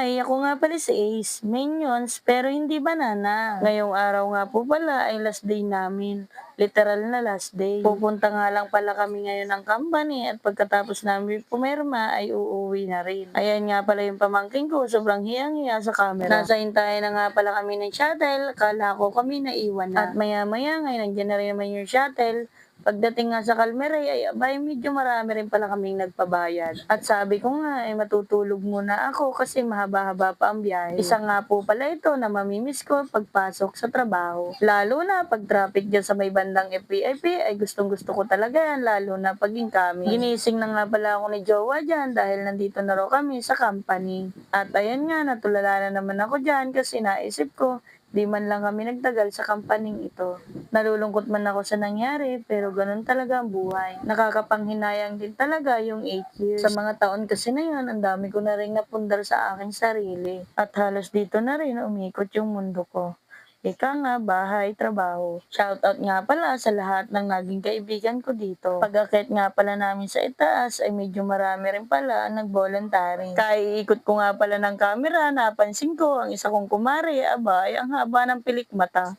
Hi, ako nga pala si Ace, Minions, pero hindi banana. Ngayong araw nga po pala ay last day namin. Literal na last day. Pupunta nga lang pala kami ngayon ng company at pagkatapos namin pumirma ay uuwi na rin. Ayan nga pala yung pamangking ko, sobrang hiyang-hiya sa camera. Nasa hintayin na nga pala kami ng shuttle, kala ko kami naiwan na. At maya-maya ngayon, nandiyan na rin naman yung shuttle. Pagdating nga sa Calmeray ay abay medyo marami rin pala kaming nagpabayad. At sabi ko nga ay matutulog muna ako kasi mahaba-haba pa ang biyahe. Isa nga po pala ito na mamimiss ko pagpasok sa trabaho. Lalo na pag traffic dyan sa may bandang FVIP ay gustong gusto ko talaga yan, lalo na pag incoming. Ginising na nga pala ako ni Jowa dyan dahil nandito na raw kami sa company. At ayan nga, natulala na naman ako dyan kasi naisip ko di man lang kami nagtagal sa kampaning ito. Nalulungkot man ako sa nangyari, pero ganun talaga ang buhay. Nakakapanghinayang din talaga yung 8 years. Sa mga taon kasi na yun, ang dami ko na rin napundar sa aking sarili. At halos dito na rin umikot yung mundo ko. Ika nga, bahay, trabaho. Shoutout nga pala sa lahat ng naging kaibigan ko dito. Pag-akit nga pala namin sa itaas ay medyo marami rin pala ang nag-voluntary. Kaya iikot ko nga pala ng camera, napansin ko ang isa kong kumari, aba ay ang haba ng pilik mata.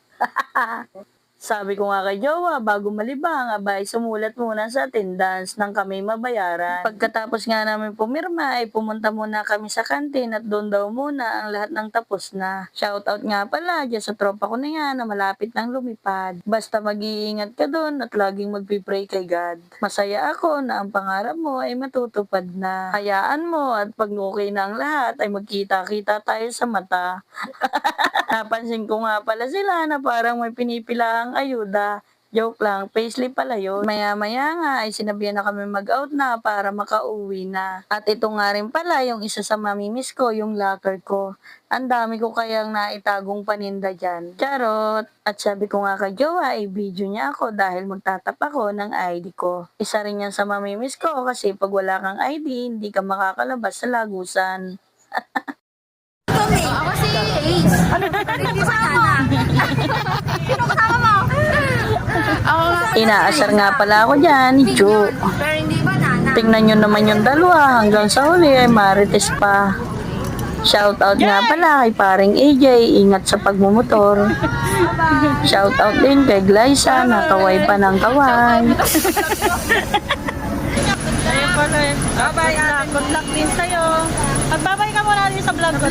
Sabi ko nga kay Jowa, bago malibang, abay sumulat muna sa attendance nang kami mabayaran. Pagkatapos nga namin pumirma, ay pumunta muna kami sa kantin at doon daw muna ang lahat ng tapos na. Shoutout nga pala dyan sa tropa ko na yan na malapit nang lumipad. Basta mag-iingat ka doon at laging magpipray kay God. Masaya ako na ang pangarap mo ay matutupad na. Hayaan mo at pag okay na ang lahat ay magkita-kita tayo sa mata. Napansin ko nga pala sila na parang may pinipilang ayuda. Joke lang, payslip pala yun. Maya-maya nga ay sinabihan na kami mag-out na para makauwi na. At ito nga rin pala yung isa sa mamimiss ko, yung locker ko. Ang dami ko kayang naitagong paninda dyan. Charot! At sabi ko nga kay Jowa, ay video niya ako dahil magtatap ako ng ID ko. Isa rin yan sa mamimiss ko kasi pag wala kang ID, hindi ka makakalabas sa lagusan. Ako si Ace. Ano ba? Hindi kasama. Sino kasama mo? Ako nga. Inaasar nga pala ako dyan, ni Chu. Pero hindi banana. Tingnan nyo naman yung dalawa, hanggang sa huli ay marites pa. Shoutout nga pala kay paring AJ, ingat sa pagmumotor. Shoutout din kay Glyza, nakaway pa ng kaway. Ayun pala eh. Bye-bye. Good luck din sa'yo. Magbabay ka muna rin sa vlog ko.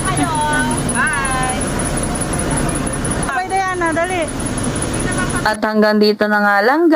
Hello. Bye. Bye Diana, dali. At hanggang dito na nga lang.